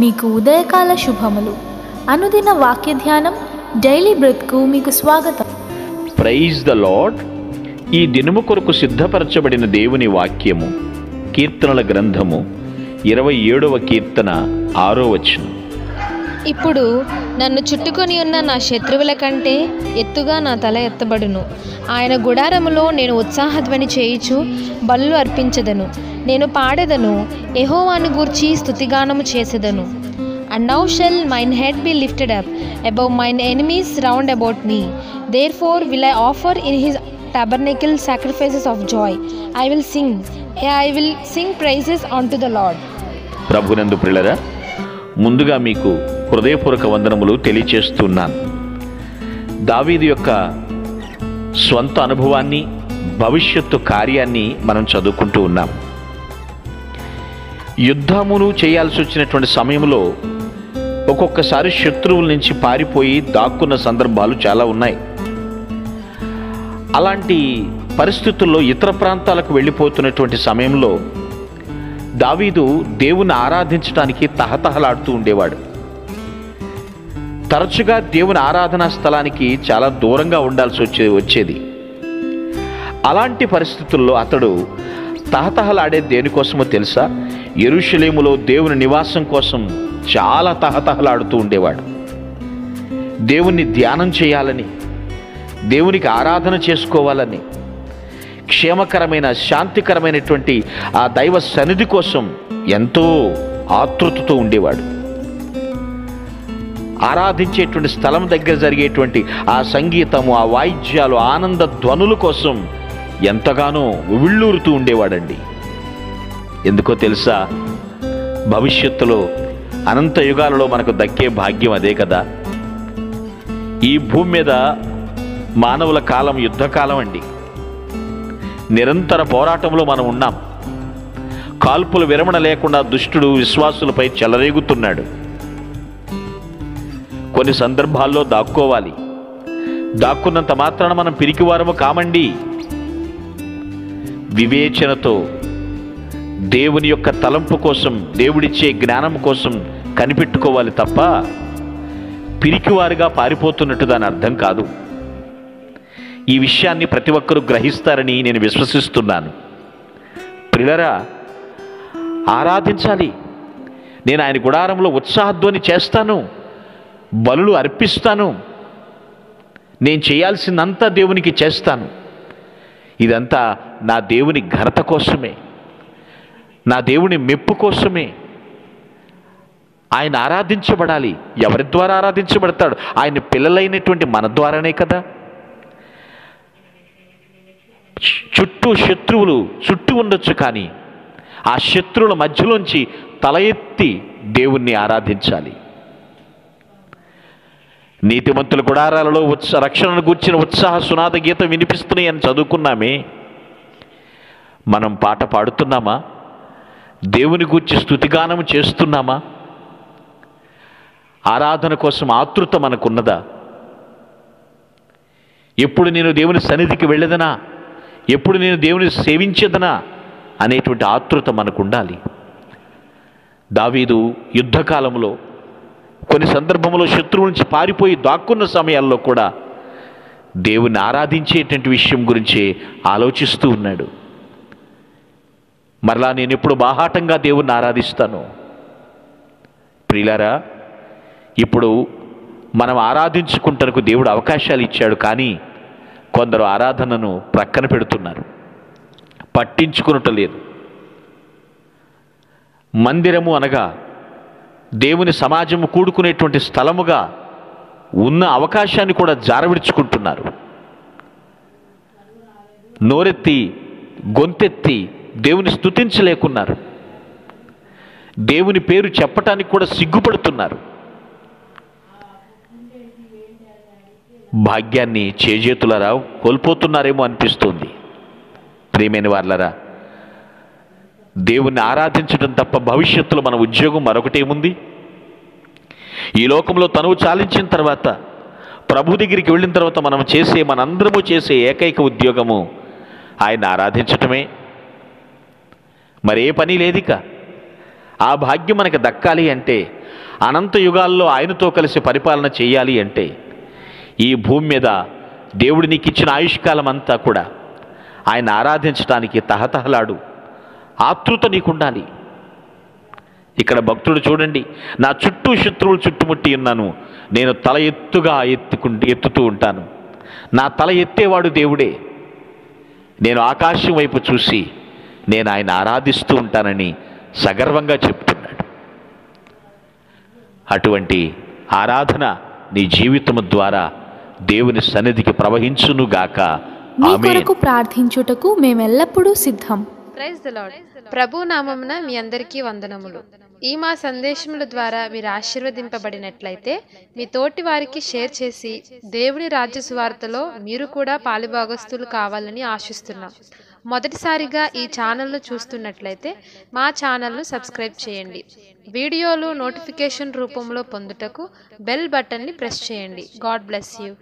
మీకు ఉదయకాల శుభములు. అనుదిన వాక్య ధ్యానం డైలీ బ్రెత్కు మీకు స్వాగతం. Praise the lord. ఈ దినము కొరకు సిద్ధపరచబడిన దేవుని వాక్యము కీర్తనల గ్రంథము 27వ కీర్తన 6వ వచనం. ఇప్పుడు నన్ను చుట్టుకొని ఉన్న నా శత్రువుల కంటే ఎత్తుగా నా తల ఎత్తబడును. ఆయన గుడారములో నేను ఉత్సాహధ్వని చేయుచు బలులు అర్పించదను. నేను పాడెదను, యెహోవాను గూర్చి స్తుతిగానము చేసెదను. And now shall mine head be lifted up above mine enemies round about me. Therefore will I offer in his tabernacle sacrifices of joy. I will sing praises unto the Lord. ప్రభునందు ప్రియులారా, ముందుగా మీకు హృదయపూర్వక వందనములు తెలియచేస్తున్నాను. దావీదు యొక్క స్వంత అనుభవాన్ని, భవిష్యత్తు కార్యాన్ని మనం చదువుకుంటూ ఉన్నాం. యుద్ధమును చేయాల్సి వచ్చినటువంటి సమయంలో ఒక్కొక్కసారి శత్రువుల నుంచి పారిపోయి దాక్కున్న సందర్భాలు చాలా ఉన్నాయి. అలాంటి పరిస్థితుల్లో ఇతర ప్రాంతాలకు వెళ్ళిపోతున్నటువంటి సమయంలో దావీదు దేవుని ఆరాధించడానికి తహతహలాడుతూ ఉండేవాడు. తరచుగా దేవుని ఆరాధనా స్థలానికి చాలా దూరంగా ఉండాల్సి వచ్చేది. అలాంటి పరిస్థితుల్లో అతడు తహతహలాడే దేనికోసమో తెలుసా? యెరూషలేములో దేవుని నివాసం కోసం చాలా తహతహలాడుతూ ఉండేవాడు. దేవుణ్ణి ధ్యానం చేయాలని, దేవునికి ఆరాధన చేసుకోవాలని, క్షేమకరమైన శాంతికరమైనటువంటి ఆ దైవ సన్నిధి కోసం ఎంతో ఆతృతతో ఉండేవాడు. ఆరాధించేటువంటి స్థలం దగ్గర జరిగేటువంటి ఆ సంగీతము, ఆ వాయిద్యాలు, ఆనంద ధ్వనుల కోసం ఎంతగానో ఉవ్విళ్ళూరుతూ ఉండేవాడండి. ఎందుకో తెలుసా? భవిష్యత్తులో అనంత యుగాలలో మనకు దక్కే భాగ్యం అదే కదా. ఈ భూమి మీద మానవుల కాలం యుద్ధకాలం అండి. నిరంతర పోరాటంలో మనం ఉన్నాం. కాల్పుల విరమణ లేకుండా దుష్టుడు విశ్వాసులపై చెలరేగుతున్నాడు. కొన్ని సందర్భాల్లో దాక్కోవాలి. దాక్కున్నంత మాత్రాన మనం పిరికివారము కామండి. వివేచనతో దేవుని యొక్క తలంపు కోసం, దేవుడిచ్చే జ్ఞానం కోసం కనిపెట్టుకోవాలి తప్ప పిరికివారుగా పారిపోతున్నట్టు దాని అర్థం కాదు. ఈ విషయాన్ని ప్రతి ఒక్కరూ గ్రహిస్తారని నేను విశ్వసిస్తున్నాను. ప్రియులారా, ఆరాధించాలి. నేను ఆయన గుడారంలో ఉత్సాహధ్వని చేస్తాను, బలులు అర్పిస్తాను, నేను చేయాల్సిందంతా దేవునికి చేస్తాను. ఇదంతా నా దేవుని ఘనత కోసమే, నా దేవుని మెప్పు కోసమే. ఆయన ఆరాధించబడాలి. ఎవరి ద్వారా ఆరాధించబడతాడు? ఆయన పిల్లలైనటువంటి మన ద్వారానే కదా. చుట్టూ శత్రువులు చుట్టూ ఉండొచ్చు, కానీ ఆ శత్రువుల మధ్యలోంచి తల ఎత్తి దేవుణ్ణి ఆరాధించాలి. నీతిమంతుల గుడారాలలో రక్షణను గూర్చిన ఉత్సాహ సునాద గీతం వినిపిస్తున్నాయని చదువుకున్నామే. మనం పాట పాడుతున్నామా? దేవుని గూర్చి స్తుతిగానం చేస్తున్నామా? ఆరాధన కోసం ఆతృత మనకున్నదా? ఎప్పుడు నేను దేవుని సన్నిధికి వెళ్ళదనా, ఎప్పుడు నేను దేవుని సేవించదనా అనేటువంటి ఆతృత మనకు ఉండాలి. దావీదు యుద్ధకాలంలో కొన్ని సందర్భంలో శత్రువు నుంచి పారిపోయి దాక్కున్న సమయాల్లో కూడా దేవుని ఆరాధించేటువంటి విషయం గురించి ఆలోచిస్తూ ఉన్నాడు. మరలా నేను ఎప్పుడు బాహాటంగా దేవుణ్ణి ఆరాధిస్తాను. ప్రియులారా, ఇప్పుడు మనం ఆరాధించుకుంటకు దేవుడు అవకాశాలు ఇచ్చాడు, కానీ కొందరు ఆరాధనను ప్రక్కన పెడుతున్నారు, పట్టించుకునటం లేదు. మందిరము అనగా దేవుని సమాజము కూడుకునేటువంటి స్థలముగా ఉన్న అవకాశాన్ని కూడా జారవిడుచుకుంటున్నారు. నోరెత్తి గొంతెత్తి దేవుని స్తుతించలేకున్నారు. దేవుని పేరు చెప్పటానికి కూడా సిగ్గుపడుతున్నారు. భాగ్యాన్ని చేజేతులరా కోల్పోతున్నారేమో అనిపిస్తుంది. ప్రియమైన వారలారా, దేవుణ్ణి ఆరాధించడం తప్ప భవిష్యత్తులో మన ఉద్యోగం మరొకటేముంది? ఈ లోకంలో తనువు చాలించిన తర్వాత, ప్రభు దగ్గరికి వెళ్ళిన తర్వాత మనందరము చేసే ఏకైక ఉద్యోగము ఆయన ఆరాధించటమే. మరే పని లేదిక. ఆ భాగ్యం మనకు దక్కాలి అంటే అనంత యుగాల్లో ఆయనతో కలిసి పరిపాలన చేయాలి అంటే ఈ భూమి మీద దేవుడు నీకు ఇచ్చిన ఆయుష్కాలం అంతా కూడా ఆయన ఆరాధించడానికి తహతహలాడు ఆతృత నీకుండాలి. ఇక్కడ భక్తుడు చూడండి, నా చుట్టూ శత్రువులు చుట్టుముట్టి ఉన్నాను, నేను తల ఎత్తుగా ఎత్తుతూ ఉంటాను. నా తల ఎత్తేవాడు దేవుడే. నేను ఆకాశం వైపు చూసి నేను ఆయన ఆరాధిస్తూ ఉంటానని సగర్వంగా చెప్తున్నాడు. అటువంటి ఆరాధన నీ జీవితము ద్వారా దేవుని సన్నిధికి ప్రవహించునుగాక. మీ కొరకు ప్రార్థించుటకు మేమెల్లప్పుడూ సిద్ధం. Praise the lord. ప్రభు నామమున మీ అందరికీ వందనములు. ఈ మా సందేశముల ద్వారా మీరు ఆశీర్వదింపబడినట్లయితే మీ తోటి వారికి షేర్ చేసి దేవుని రాజ్య సువార్తలో మీరు కూడా పాలుభాగస్తులు కావాలని ఆశిస్తున్నాం. మొదటిసారిగా ఈ ఛానల్ను చూస్తున్నట్లయితే మా ఛానల్ను సబ్స్క్రైబ్ చేయండి. వీడియోలు నోటిఫికేషన్ రూపంలో పొందుటకు బెల్ బటన్ని ప్రెస్ చేయండి. God bless you.